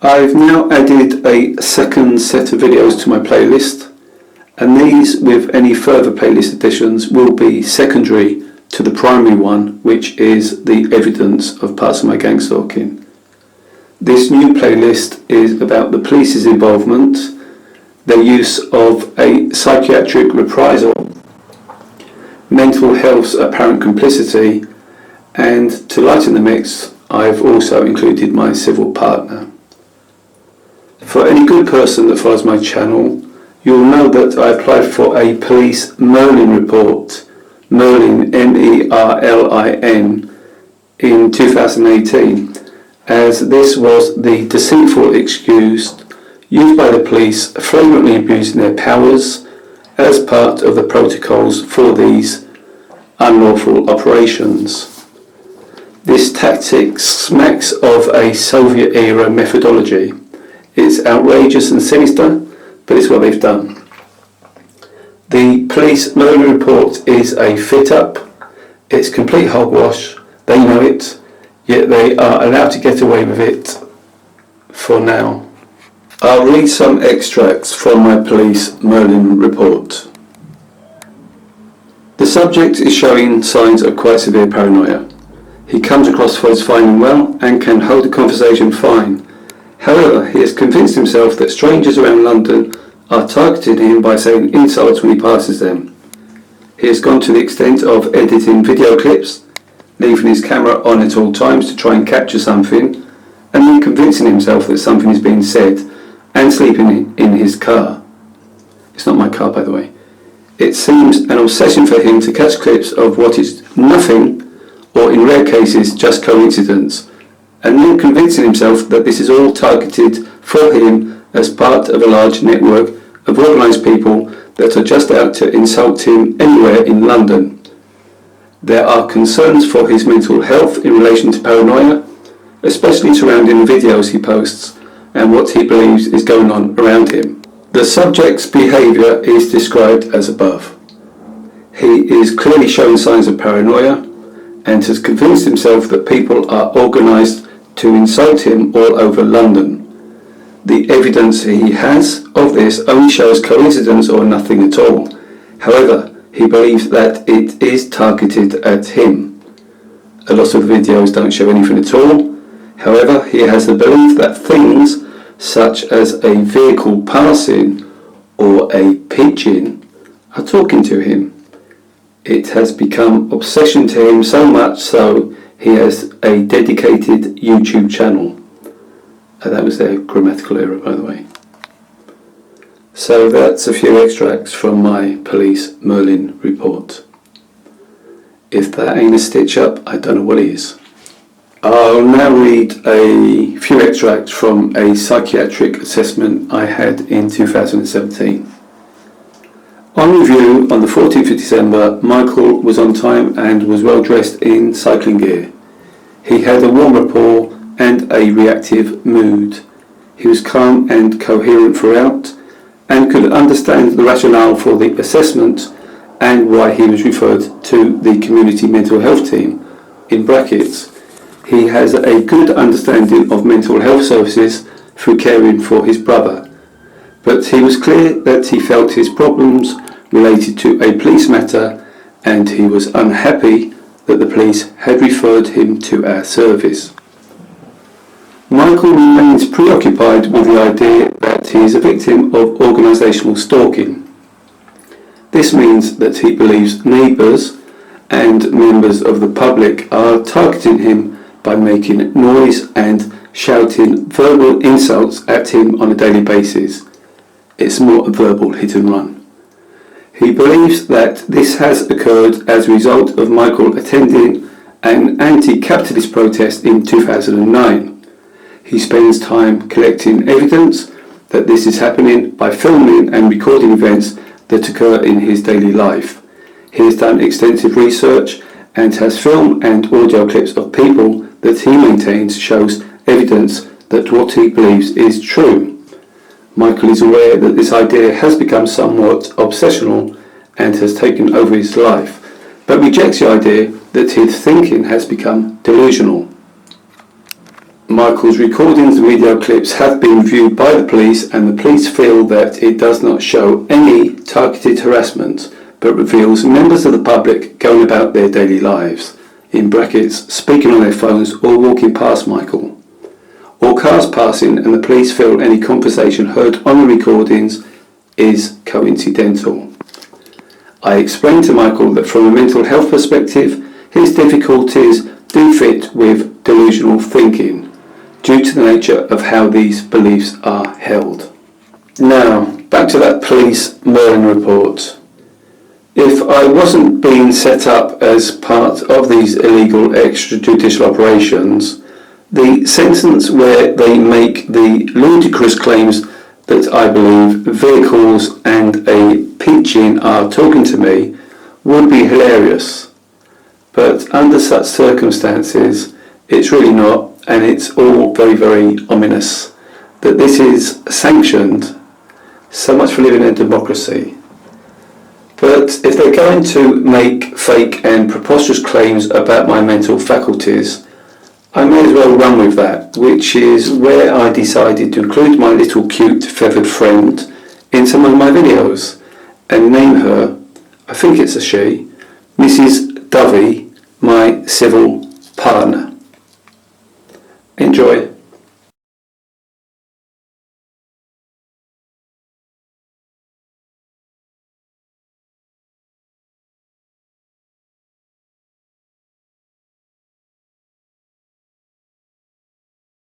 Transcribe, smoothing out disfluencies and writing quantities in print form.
I've now added a second set of videos to my playlist, and these, with any further playlist additions, will be secondary to the primary one, which is the evidence of parts of my gang stalking. This new playlist is about the police's involvement, their use of a psychiatric reprisal, mental health's apparent complicity, and to lighten the mix, I've also included my civil partner. For any good person that follows my channel, you'll know that I applied for a police Merlin report, Merlin, M-E-R-L-I-N, in 2018, as this was the deceitful excuse used by the police flagrantly abusing their powers as part of the protocols for these unlawful operations. This tactic smacks of a Soviet-era methodology. It's outrageous and sinister, but it's what they've done. The police Merlin report is a fit-up. It's complete hogwash. They know it, yet they are allowed to get away with it for now. I'll read some extracts from my police Merlin report. The subject is showing signs of quite severe paranoia. He comes across for his finding well and can hold a conversation fine. However, he has convinced himself that strangers around London are targeting him by saying insults when he passes them. He has gone to the extent of editing video clips, leaving his camera on at all times to try and capture something, and then convincing himself that something is being said, and sleeping in his car. It's not my car, by the way. It seems an obsession for him to catch clips of what is nothing, or in rare cases just coincidence, and then convincing himself that this is all targeted for him as part of a large network of organised people that are just out to insult him anywhere in London. There are concerns for his mental health in relation to paranoia, especially surrounding the videos he posts and what he believes is going on around him. The subject's behaviour is described as above. He is clearly showing signs of paranoia and has convinced himself that people are organised to insult him all over London. The evidence he has of this only shows coincidence or nothing at all. However, he believes that it is targeted at him. A lot of the videos don't show anything at all. However, he has the belief that things such as a vehicle passing or a pigeon are talking to him. It has become obsession to him so much so he has a dedicated YouTube channel. That was their grammatical error, by the way. So that's a few extracts from my police Merlin report. If that ain't a stitch up, I don't know what is. I'll now read a few extracts from a psychiatric assessment I had in 2017. On review on the 14th of December, Michael was on time and was well dressed in cycling gear. He had a warm rapport and a reactive mood. He was calm and coherent throughout and could understand the rationale for the assessment and why he was referred to the community mental health team. In brackets, he has a good understanding of mental health services through caring for his brother, but he was clear that he felt his problems related to a police matter and he was unhappy that the police had referred him to our service. Michael remains preoccupied with the idea that he is a victim of organisational stalking. This means that he believes neighbours and members of the public are targeting him by making noise and shouting verbal insults at him on a daily basis. It's more a verbal hit and run. He believes that this has occurred as a result of Michael attending an anti-capitalist protest in 2009. He spends time collecting evidence that this is happening by filming and recording events that occur in his daily life. He has done extensive research and has film and audio clips of people that he maintains shows evidence that what he believes is true. Michael is aware that this idea has become somewhat obsessional and has taken over his life, but rejects the idea that his thinking has become delusional. Michael's recordings and video clips have been viewed by the police, and the police feel that it does not show any targeted harassment, but reveals members of the public going about their daily lives, in brackets, speaking on their phones or walking past Michael, or cars passing, and the police feel any conversation heard on the recordings is coincidental. I explained to Michael that from a mental health perspective, his difficulties do fit with delusional thinking, due to the nature of how these beliefs are held. Now, back to that police Merlin report. If I wasn't being set up as part of these illegal extrajudicial operations, the sentence where they make the ludicrous claims that I believe vehicles and a pigeon are talking to me would be hilarious. But under such circumstances, it's really not, and it's all very, very ominous that this is sanctioned. So much for living in a democracy. But if they're going to make fake and preposterous claims about my mental faculties, I may as well run with that, which is where I decided to include my little cute feathered friend in some of my videos and name her, I think it's a she, Mrs. Dovey, my civil partner. Enjoy.